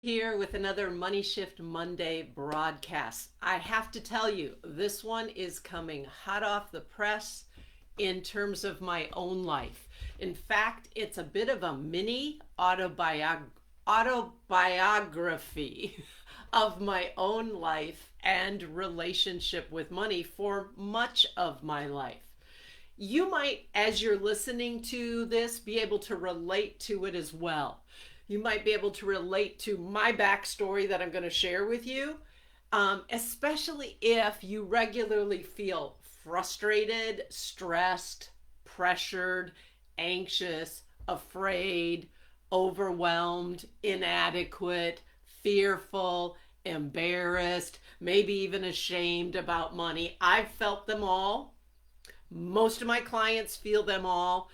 Here with another Money Shift Monday broadcast. I have to tell you, this one is coming hot off the press in terms of my own life. In fact, it's a bit of a mini autobiography of my own life and relationship with money for much of my life. You might, as you're listening to this, be able to relate to it as well. You might be able to relate to my backstory that I'm going to share with you, especially if you regularly feel frustrated, stressed, pressured, anxious, afraid, overwhelmed, inadequate, fearful, embarrassed, maybe even ashamed about money. I've felt them all. Most of my clients feel them all.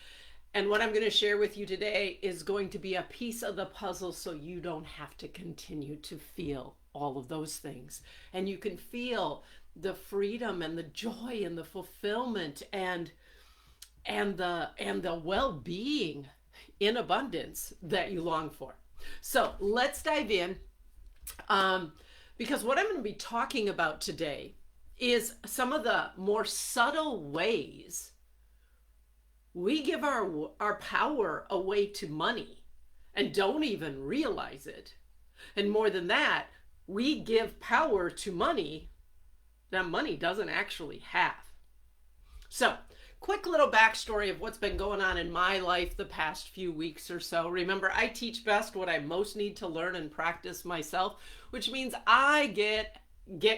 And what I'm going to share with you today is going to be a piece of the puzzle so you don't have to continue to feel all of those things. And you can feel the freedom and the joy and the fulfillment and the well-being in abundance that you long for. So let's dive in, because what I'm going to be talking about today is some of the more subtle ways we give our power away to money and don't even realize it. And more than that, we give power to money that money doesn't actually have. So, quick little backstory of what's been going on in my life the past few weeks or so. Remember, I teach best what I most need to learn and practice myself, which means I get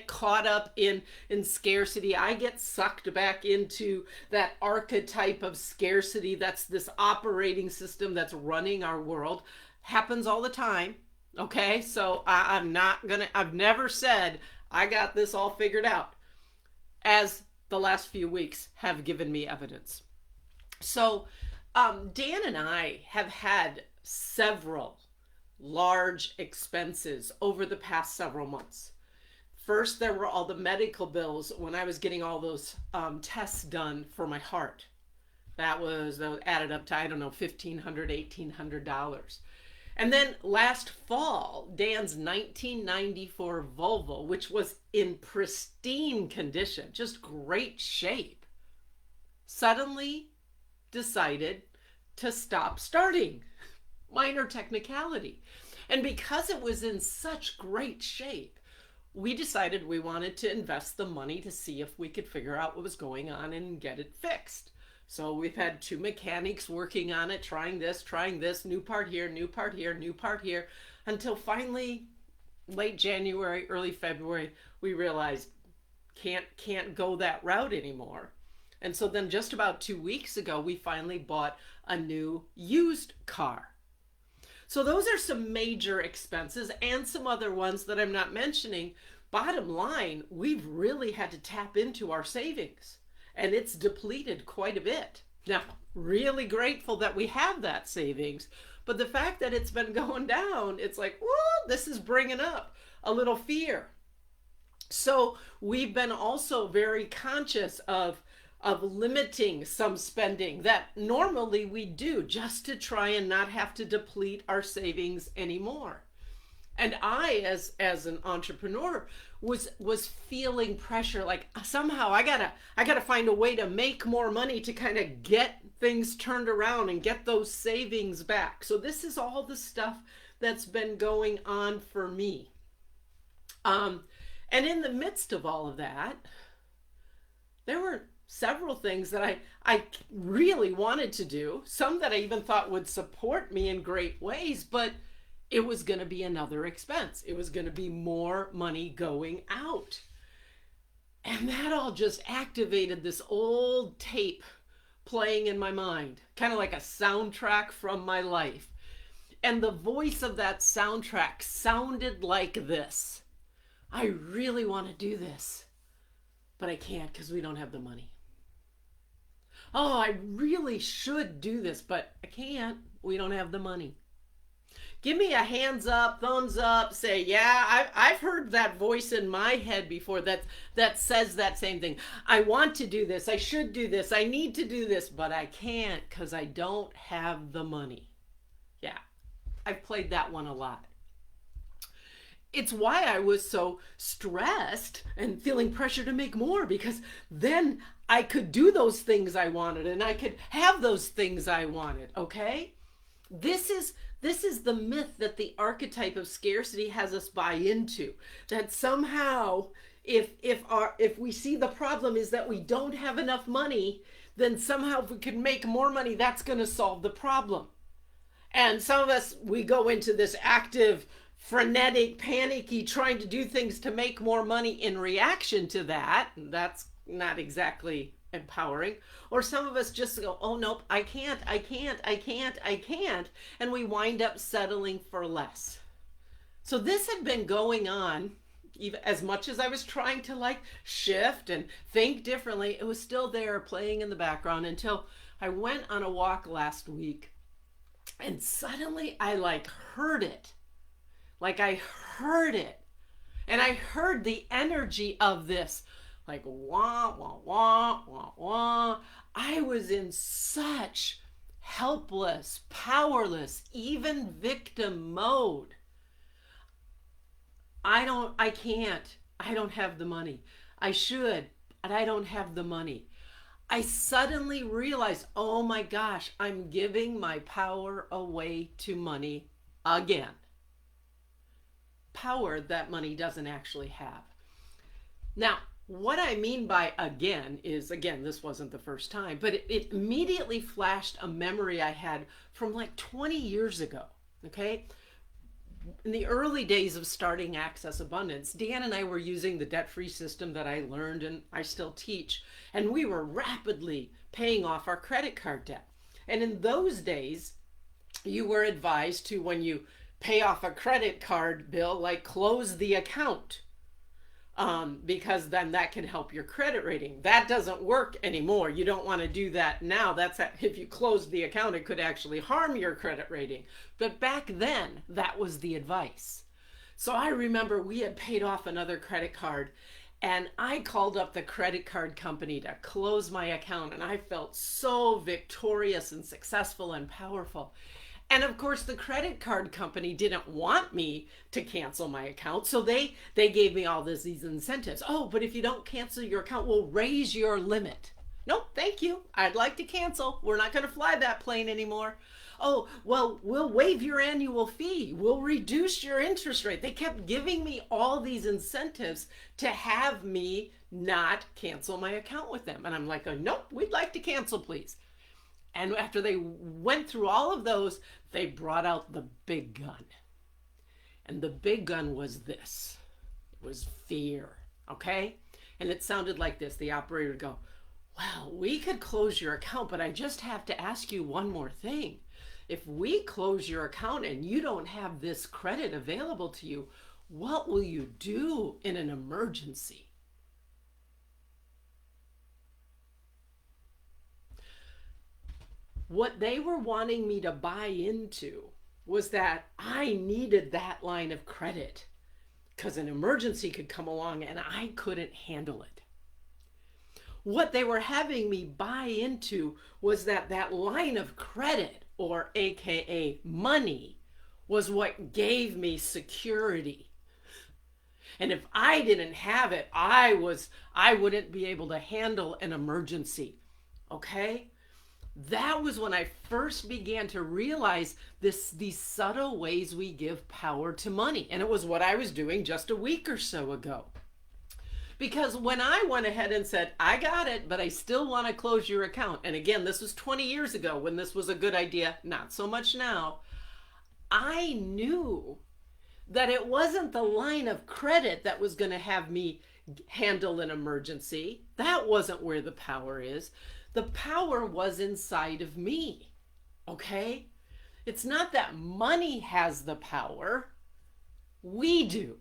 caught up in scarcity. I get sucked back into that archetype of scarcity. That's this operating system that's running our world. Happens all the time. Okay, so I've never said I got this all figured out, as the last few weeks have given me evidence. So Dan and I have had several large expenses over the past several months. First, there were all the medical bills when I was getting all those tests done for my heart. That added up to, I don't know, $1,500, $1,800. And then last fall, Dan's 1994 Volvo, which was in pristine condition, just great shape, suddenly decided to stop starting. Minor technicality. And because it was in such great shape, we decided we wanted to invest the money to see if we could figure out what was going on and get it fixed. So we've had two mechanics working on it, trying this, new part here, new part here, new part here, until finally late January, early February, we realized can't go that route anymore. And so then just about 2 weeks ago, we finally bought a new used car. So those are some major expenses and some other ones that I'm not mentioning. Bottom line, we've really had to tap into our savings, and it's depleted quite a bit. Now, really grateful that we have that savings, but the fact that it's been going down, it's like, whoa, this is bringing up a little fear. So we've been also very conscious of limiting some spending that normally we do, just to try and not have to deplete our savings anymore. And I, as an entrepreneur, was feeling pressure, like somehow I gotta find a way to make more money to kind of get things turned around and get those savings back. So this is all the stuff that's been going on for me. And in the midst of all of that, there were several things that I really wanted to do, some that I even thought would support me in great ways, but it was going to be another expense. It was going to be more money going out. And that all just activated this old tape playing in my mind, kind of like a soundtrack from my life. And the voice of that soundtrack sounded like this: I really want to do this, but I can't because we don't have the money. Oh, I really should do this, but I can't. We don't have the money. Give me a hands up, thumbs up, say, yeah, I've heard that voice in my head before that says that same thing. I want to do this. I should do this. I need to do this, but I can't because I don't have the money. Yeah, I've played that one a lot. it's why I was so stressed and feeling pressure to make more, because then I could do those things I wanted and I could have those things I wanted, okay? This is this is the myth that the archetype of scarcity has us buy into, that somehow if we see the problem is that we don't have enough money, then somehow if we could make more money, that's going to solve the problem. And some of us, we go into this active, frenetic, panicky, trying to do things to make more money in reaction to that. That's not exactly empowering. Or some of us just go, oh, nope, I can't, I can't, I can't, I can't. And we wind up settling for less. So this had been going on. Even as much as I was trying to like shift and think differently, it was still there playing in the background until I went on a walk last week, and suddenly I like heard it. Like I heard it. And I heard the energy of this, like wah, wah, wah, wah, wah. I was in such helpless, powerless, even victim mode. I can't, I don't have the money. I should, but I don't have the money. I suddenly realized, oh my gosh, I'm giving my power away to money again. Power that money doesn't actually have. Now, what I mean by again is, again, this wasn't the first time, but it immediately flashed a memory I had from like 20 years ago, okay? In the early days of starting Access Abundance, Dan and I were using the debt-free system that I learned and I still teach, and we were rapidly paying off our credit card debt. And in those days, you were advised to, when you pay off a credit card bill, like close the account, because then that can help your credit rating. That doesn't work anymore. You don't want to do that now. If you close the account, it could actually harm your credit rating. But back then, that was the advice. So I remember we had paid off another credit card, and I called up the credit card company to close my account, and I felt so victorious and successful and powerful. And of course, the credit card company didn't want me to cancel my account, so they gave me all these incentives. Oh, but if you don't cancel your account, we'll raise your limit. Nope, thank you. I'd like to cancel. We're not going to fly that plane anymore. Oh, well, we'll waive your annual fee. We'll reduce your interest rate. They kept giving me all these incentives to have me not cancel my account with them. And I'm like, nope, we'd like to cancel, please. And after they went through all of those, they brought out the big gun. And the big gun was this. It was fear, okay? And it sounded like this. The operator would go, well, we could close your account, but I just have to ask you one more thing. If we close your account and you don't have this credit available to you, what will you do in an emergency? What they were wanting me to buy into was that I needed that line of credit because an emergency could come along and I couldn't handle it. What they were having me buy into was that that line of credit, or AKA money, was what gave me security. And if I didn't have it, I wouldn't be able to handle an emergency. Okay? That was when I first began to realize these subtle ways we give power to money. And it was what I was doing just a week or so ago. Because when I went ahead and said, I got it, but I still want to close your account. And again, this was 20 years ago when this was a good idea, not so much now. I knew that it wasn't the line of credit that was going to have me handle an emergency. That wasn't where the power is. The power was inside of me, okay? It's not that money has the power. We do.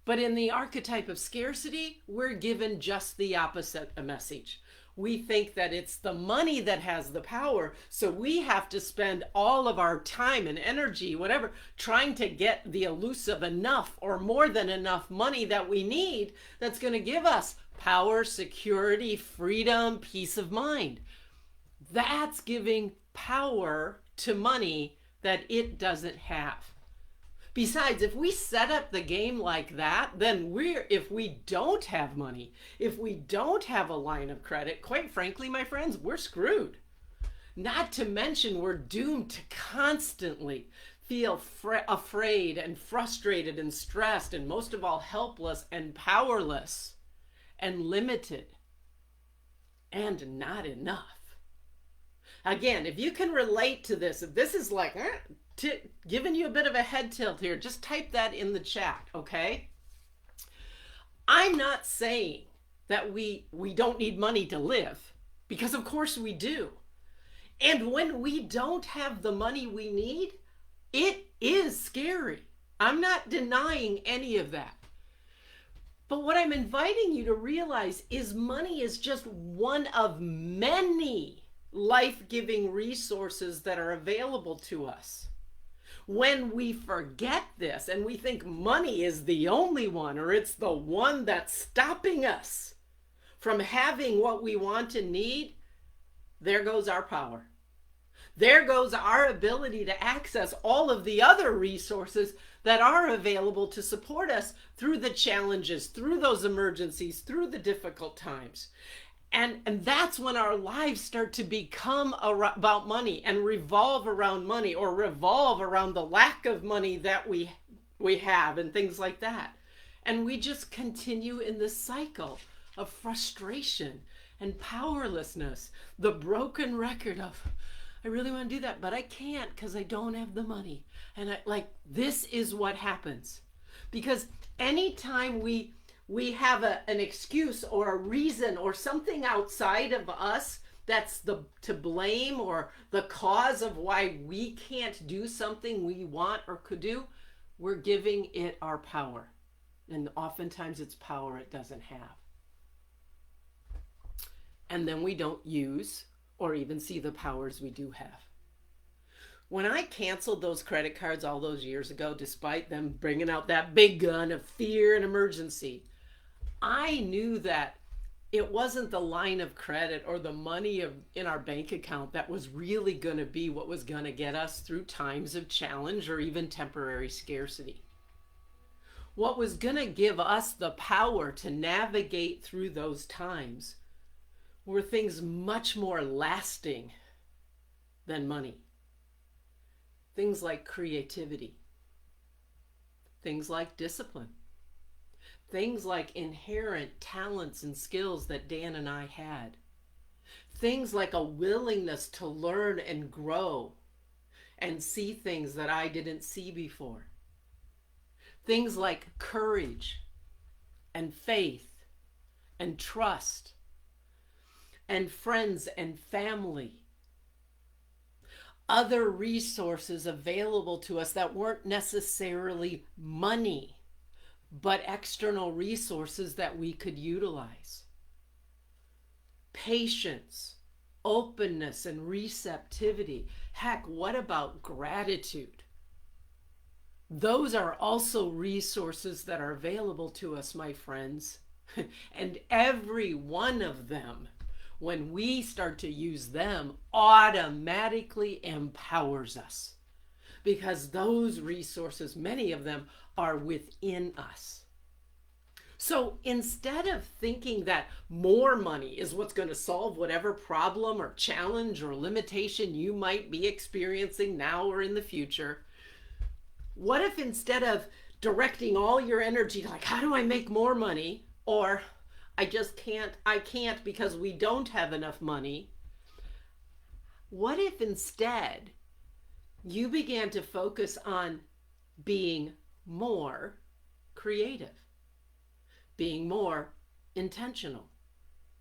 But in the archetype of scarcity, we're given just the opposite message. We think that it's the money that has the power, so we have to spend all of our time and energy, whatever, trying to get the elusive enough or more than enough money that we need that's going to give us power, security, freedom, peace of mind. That's giving power to money that it doesn't have. Besides, if we set up the game like that, then if we don't have money, if we don't have a line of credit, quite frankly, my friends, we're screwed. Not to mention, we're doomed to constantly feel afraid and frustrated and stressed, and most of all, helpless and powerless and limited and not enough. Again, if you can relate to this, if this is like giving you a bit of a head tilt here, just type that in the chat, okay? I'm not saying that we don't need money to live, because of course we do. And when we don't have the money we need, it is scary. I'm not denying any of that. But what I'm inviting you to realize is money is just one of many life-giving resources that are available to us. When we forget this and we think money is the only one, or it's the one that's stopping us from having what we want and need, there goes our power. There goes our ability to access all of the other resources that are available to support us through the challenges, through those emergencies, through the difficult times. And that's when our lives start to become about money and revolve around money, or revolve around the lack of money that we have and things like that. And we just continue in this cycle of frustration and powerlessness, the broken record of, I really want to do that, but I can't because I don't have the money. And this is what happens. Because anytime we have an excuse or a reason or something outside of us that's to blame, or the cause of why we can't do something we want or could do, we're giving it our power. And oftentimes it's power it doesn't have. And then we don't use or even see the powers we do have. When I canceled those credit cards all those years ago, despite them bringing out that big gun of fear and emergency, I knew that it wasn't the line of credit or the money in our bank account that was really going to be what was going to get us through times of challenge or even temporary scarcity. What was going to give us the power to navigate through those times were things much more lasting than money. Things like creativity, things like discipline, things like inherent talents and skills that Dan and I had, things like a willingness to learn and grow and see things that I didn't see before, things like courage and faith and trust and friends and family, other resources available to us that weren't necessarily money, but external resources that we could utilize. Patience, openness, and receptivity. Heck, what about gratitude? Those are also resources that are available to us, my friends. And every one of them, when we start to use them, automatically empowers us. Because those resources, many of them, are within us. So instead of thinking that more money is what's going to solve whatever problem or challenge or limitation you might be experiencing now or in the future, what if instead of directing all your energy to how do I make more money, or I can't because we don't have enough money, what if instead you began to focus on being more creative, being more intentional,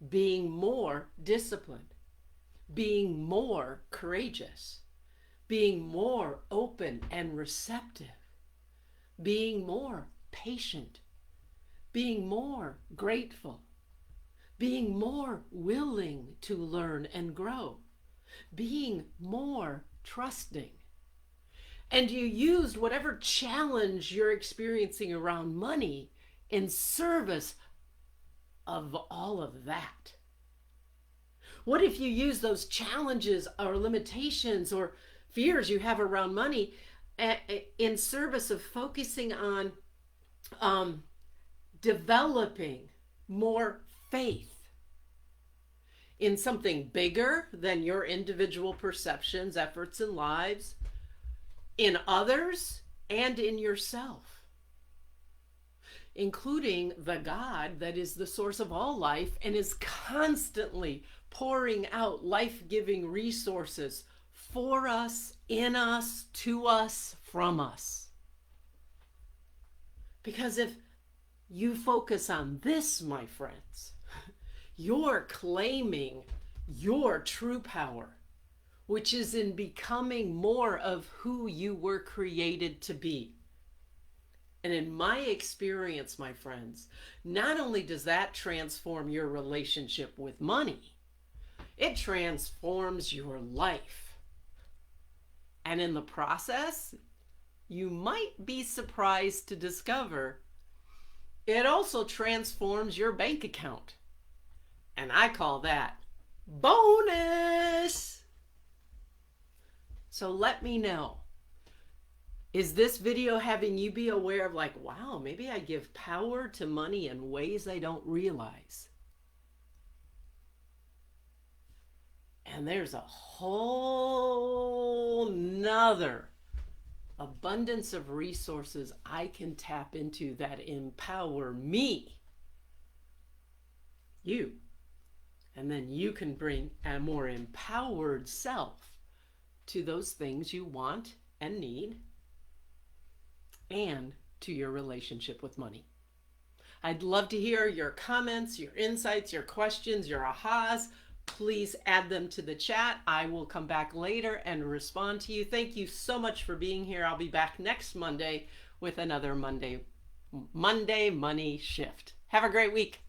being more disciplined, being more courageous, being more open and receptive, being more patient, being more grateful, being more willing to learn and grow, being more trusting. And you used whatever challenge you're experiencing around money in service of all of that. What if you use those challenges or limitations or fears you have around money in service of focusing on um, developing more faith in something bigger than your individual perceptions, efforts, and lives, in others, and in yourself, including the God that is the source of all life and is constantly pouring out life-giving resources for us, in us, to us, from us. Because if you focus on this, my friends, you're claiming your true power, which is in becoming more of who you were created to be. And in my experience, my friends, not only does that transform your relationship with money, it transforms your life. And in the process, you might be surprised to discover it also transforms your bank account. And I call that bonus. So let me know. Is this video having you be aware of like, wow, maybe I give power to money in ways I don't realize? And there's a whole nother abundance of resources I can tap into that empower me, you. And then you can bring a more empowered self to those things you want and need, and to your relationship with money. I'd love to hear your comments, your insights, your questions, your ahas. Please add them to the chat. I will come back later and respond to you. Thank you so much for being here. I'll be back next Monday with another Monday Money Shift. Have a great week.